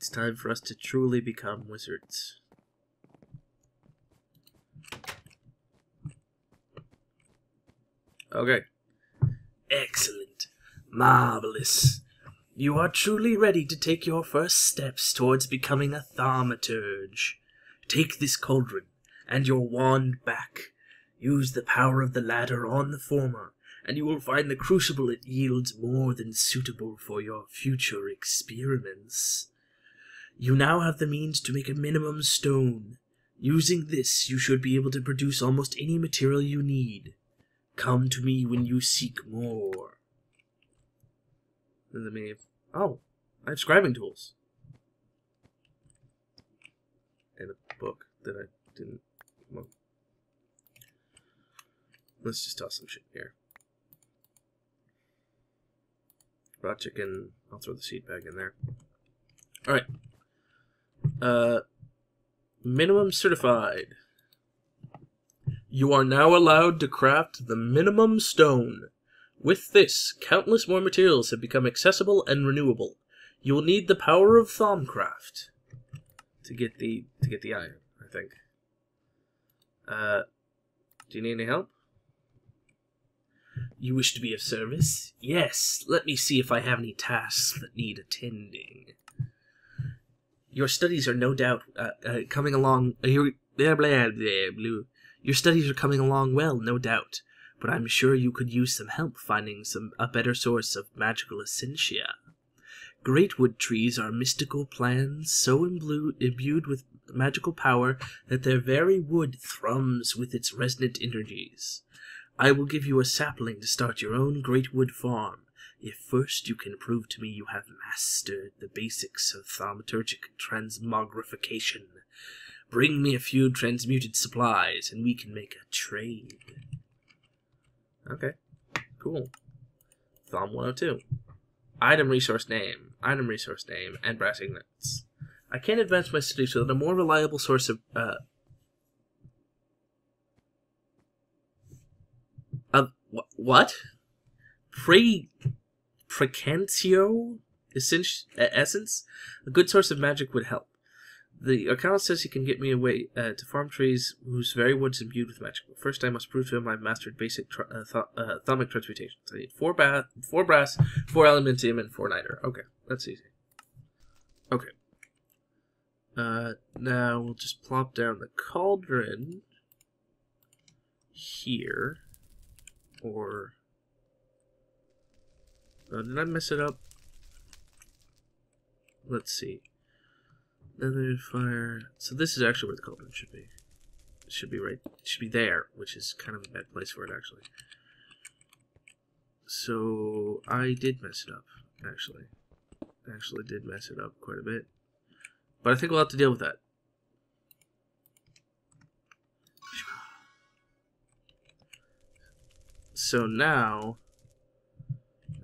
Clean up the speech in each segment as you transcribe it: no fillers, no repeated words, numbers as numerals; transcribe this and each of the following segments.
It's time for us to truly become wizards. Okay. Excellent. Marvelous. You are truly ready to take your first steps towards becoming a thaumaturge. Take this cauldron and your wand back. Use the power of the latter on the former, and you will find the crucible it yields more than suitable for your future experiments. You now have the means to make a minimum stone. Using this, you should be able to produce almost any material you need. Come to me when you seek more. Oh, I have scribing tools. And a book that I didn't... Well, let's just toss some shit here. Raw chicken. I'll throw the seed bag in there. Alright. Minimum certified. You are now allowed to craft the minimum stone. With this, countless more materials have become accessible and renewable. You will need the power of Thaumcraft to get the iron, I think. Do you need any help? You wish to be of service? Yes. Let me see if I have any tasks that need attending. Your studies are no doubt coming along. Your studies are coming along well, no doubt. But I'm sure you could use some help finding a better source of magical essentia. Great wood trees are mystical plants so imbued with magical power that their very wood thrums with its resonant energies. I will give you a sapling to start your own great wood farm, if first you can prove to me you have mastered the basics of thaumaturgic transmogrification. Bring me a few transmuted supplies, and we can make a trade. Okay, cool. Thom 102. Item resource name, and brass ingots. I can advance my studies so that a more reliable source of, what? Precantio essence? A good source of magic would help. The account says he can get me away to farm trees whose very wood's imbued with magic. First, I must prove to him I've mastered basic thaumic transmutations. I need 4 brass, 4 elementium, and 4 niter. Okay, that's easy. Okay. Now we'll just plop down the cauldron here. Or... did I mess it up? Let's see. Nether fire. So this is actually where the cauldron should be. It should be right. It should be there, which is kind of a bad place for it, actually. So I did mess it up, actually. Actually did mess it up quite a bit. But I think we'll have to deal with that. So now,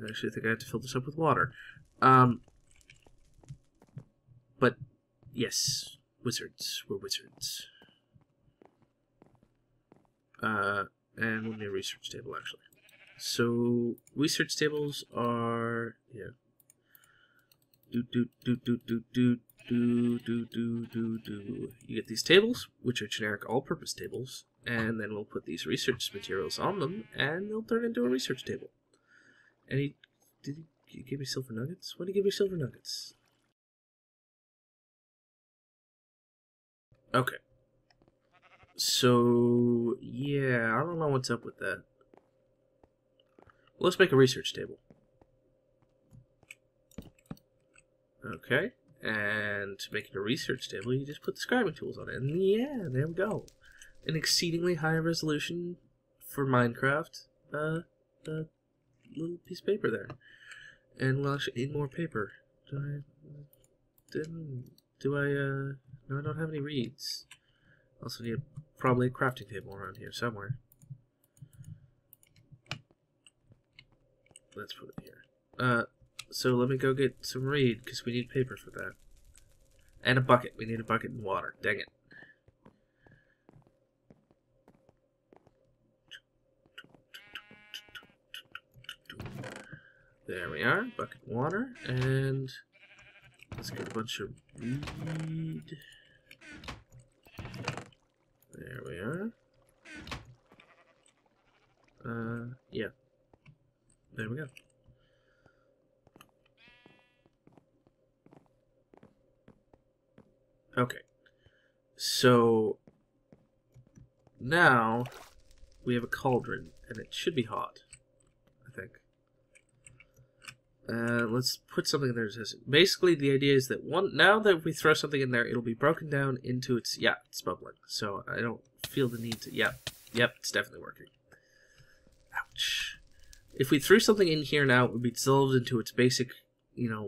I actually think I have to fill this up with water. But, yes, wizards. We're wizards. And we'll need a research table, actually. So, research tables are, yeah. You get these tables, which are generic all-purpose tables, and then we'll put these research materials on them, and they'll turn into a research table. And did he give me silver nuggets? What did he give me silver nuggets? Okay. So, yeah, I don't know what's up with that. Let's make a research table. Okay. And to make it a research table, you just put the scribing tools on it. And yeah, there we go. An exceedingly high resolution for Minecraft. Little piece of paper there. And we'll actually need more paper. No, I don't have any reeds. Also need probably a crafting table around here somewhere. Let's put it here. So let me go get some reed, because we need paper for that. And a bucket. We need a bucket and water. Dang it. There we are. Bucket and water. And Let's get a bunch of weed. There we are. Yeah. There we go. Okay. So now we have a cauldron, and it should be hot, I think. Let's put something in there. Basically, the idea is that now that we throw something in there, it'll be broken down into its... Yeah, it's bubbling. So I don't feel the need to... Yep, it's definitely working. Ouch. If we threw something in here now, it would be dissolved into its basic,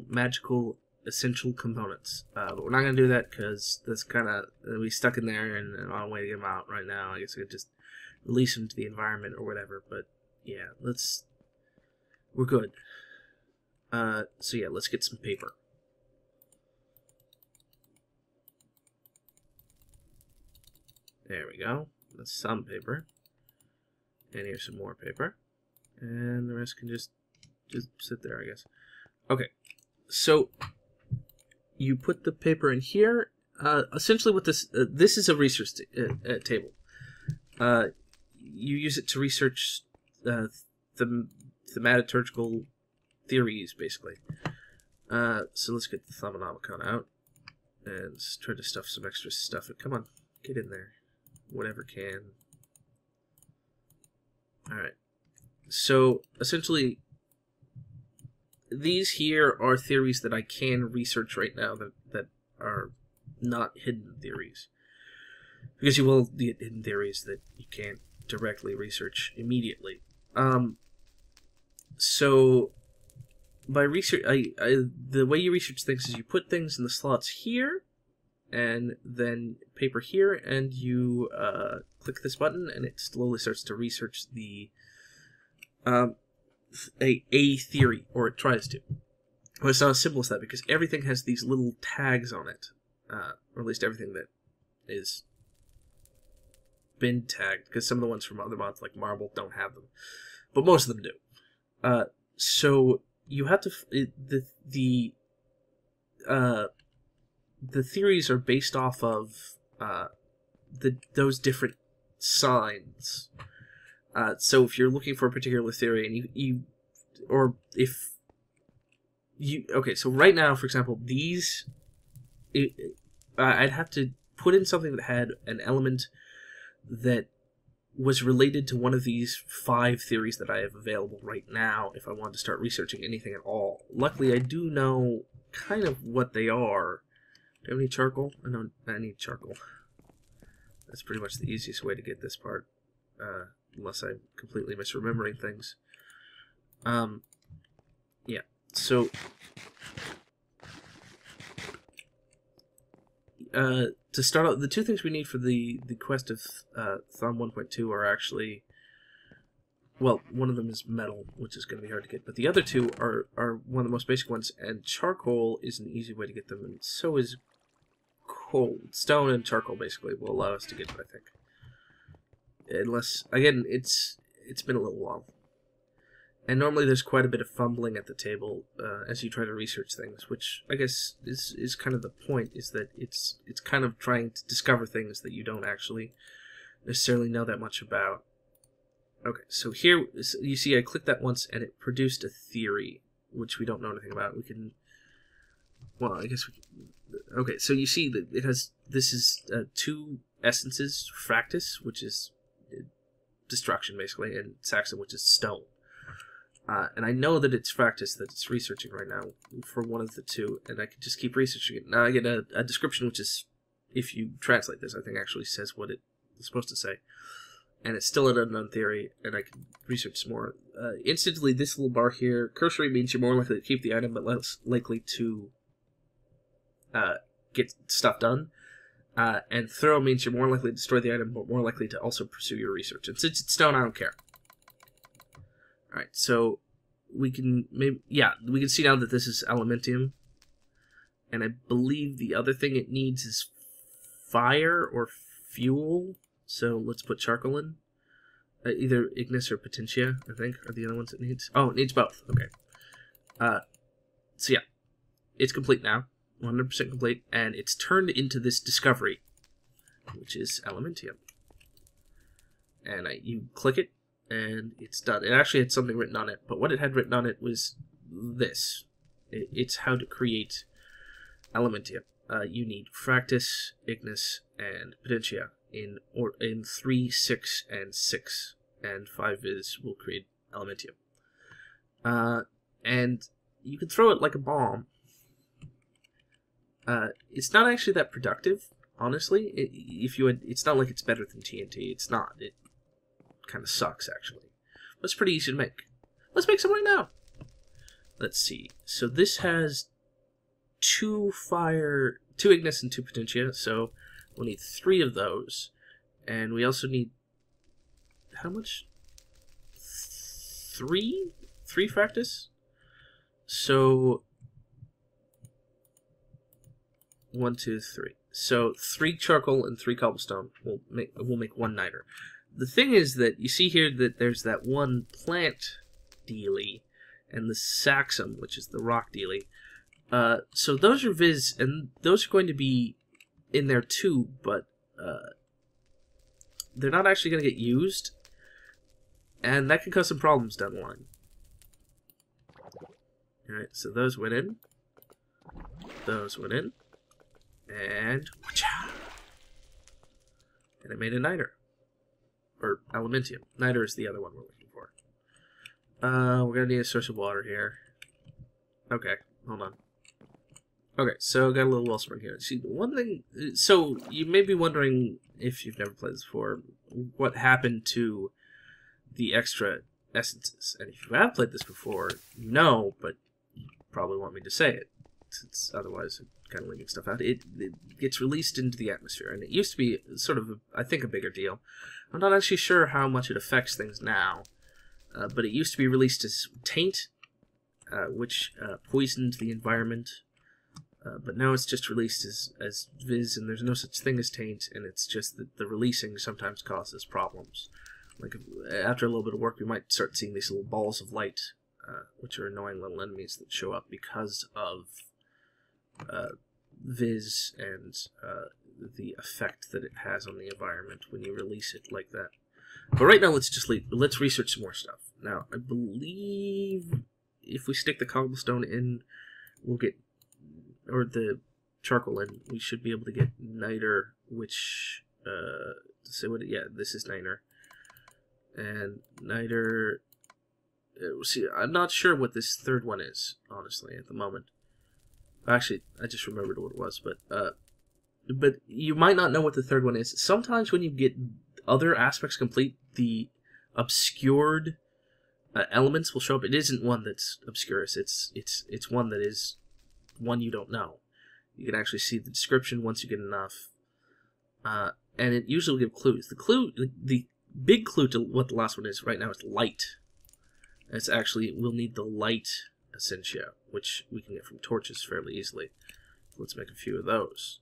magical, essential components. But we're not going to do that because that's kind of... we stuck in there, and I don't way to get them out right now. I guess I could just release them to the environment or whatever. But, yeah, we're good. So yeah, let's get some paper. There we go. That's some paper. And here's some more paper. And the rest can just sit there, I guess. Okay. So you put the paper in here. Essentially what this is a research table. You use it to research the thaumaturgical theories, basically. So let's get the Thaumanomicon out and let's try to stuff some extra stuff. Come on, get in there. Whatever can. Alright. So, essentially, these here are theories that I can research right now that are not hidden theories. Because you will get hidden theories that you can't directly research immediately. So... by research, the way you research things is you put things in the slots here, and then paper here, and you click this button, and it slowly starts to research the a theory, or it tries to. Well, it's not as simple as that because everything has these little tags on it, or at least everything that is been tagged. Because some of the ones from other mods like Marble don't have them, but most of them do. So you have to the theories are based off of those different signs. So if you're looking for a particular theory and okay, so right now, for example, I'd have to put in something that had an element that was related to one of these 5 theories that I have available right now if I wanted to start researching anything at all. Luckily, I do know kind of what they are. Do I have any charcoal? I need charcoal. That's pretty much the easiest way to get this part, unless I'm completely misremembering things. Yeah, so... to start out, the 2 things we need for the quest of Thumb 1.2 are actually... Well, one of them is metal, which is going to be hard to get, but the other 2 are one of the most basic ones, and charcoal is an easy way to get them, and so is coal. Stone and charcoal, basically, will allow us to get them, I think. Unless, again, it's been a little while. And normally there's quite a bit of fumbling at the table as you try to research things, which I guess is kind of the point, is that it's kind of trying to discover things that you don't actually necessarily know that much about. Okay, so here, you see I clicked that once and it produced a theory, which we don't know anything about. We can, well, I guess we can, okay, so you see that it has, this is 2 essences, Fractus, which is destruction, basically, and Saxon, which is stone. And I know that it's Fractus that it's researching right now for one of the 2, and I can just keep researching it. Now I get a description, which is, if you translate this, I think actually says what it is supposed to say. And it's still an unknown theory, and I can research some more. Instantly, this little bar here, cursory means you're more likely to keep the item, but less likely to get stuff done. And thorough means you're more likely to destroy the item, but more likely to also pursue your research. And since it's stone, I don't care. Alright, so we can we can see now that this is Elementium. And I believe the other thing it needs is fire or fuel. So let's put charcoal in. Either Ignis or Potentia, I think, are the other ones it needs. Oh, it needs both. Okay. So yeah, it's complete now. 100% complete, and it's turned into this discovery, which is Elementium. And you click it, and it's done. It actually had something written on it, but what it had written on it was this. It's how to create Elementium. You need Fractus, Ignis, and Potentia in 3, 6, and 6. And 5 will create Elementium. And you can throw it like a bomb. It's not actually that productive, honestly. It's not like it's better than TNT. It's not. It kind of sucks, actually. But it's pretty easy to make. Let's make some right now. Let's see. So this has 2 Ignis and 2 Potentia, so we'll need 3 of those. And we also need... how much? 3? 3 Fractus? So... 1, 2, 3. So 3 charcoal and 3 cobblestone will make 1 niter. The thing is that you see here that there's that 1 plant dealie and the saxum, which is the rock dealie. So those are Viz, and those are going to be in there too, but they're not actually going to get used, and that can cause some problems down the line. Alright, so those went in. Those went in. And whoosh-ah! And I made a niter. Or Elementium. Niter is the other one we're looking for. We're gonna need a source of water here. Okay, hold on. Okay, so got a little wellspring here. See, one thing... so, you may be wondering, if you've never played this before, what happened to the extra essences. And if you have played this before, you know, but you probably want me to say it, since otherwise I'm kind of leaving stuff out. It gets released into the atmosphere, and it used to be sort of, I think, a bigger deal. I'm not actually sure how much it affects things now, but it used to be released as taint, which poisoned the environment, but now it's just released as Viz, and there's no such thing as taint, and it's just that the releasing sometimes causes problems. Like, after a little bit of work, we might start seeing these little balls of light, which are annoying little enemies that show up because of Viz and the effect that it has on the environment when you release it like that. But right now, let's research some more stuff. Now, I believe if we stick the cobblestone in, we'll get, or the charcoal in, we should be able to get niter, which, yeah, this is niter. And niter, see, I'm not sure what this third one is, honestly, at the moment. Actually, I just remembered what it was, but you might not know what the third one is. Sometimes when you get other aspects complete, the obscured elements will show up. It isn't one that's obscurus. It's one that is one you don't know. You can actually see the description once you get enough, and it usually will give clues. The big clue to what the last one is right now is light. It's actually, we'll need the light essentia, which we can get from torches fairly easily. Let's make a few of those.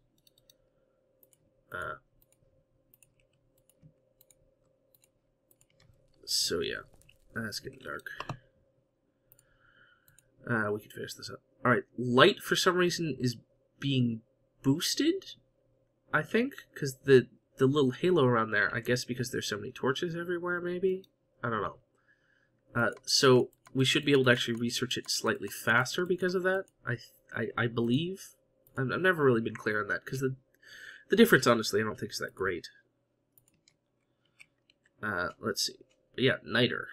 So yeah, it's getting dark. We can finish this up. Alright, light for some reason is being boosted, I think, because the little halo around there, I guess because there's so many torches everywhere, maybe? I don't know. So we should be able to actually research it slightly faster because of that, I believe. I've never really been clear on that, because the difference, honestly, I don't think is that great. Let's see. But yeah, niter.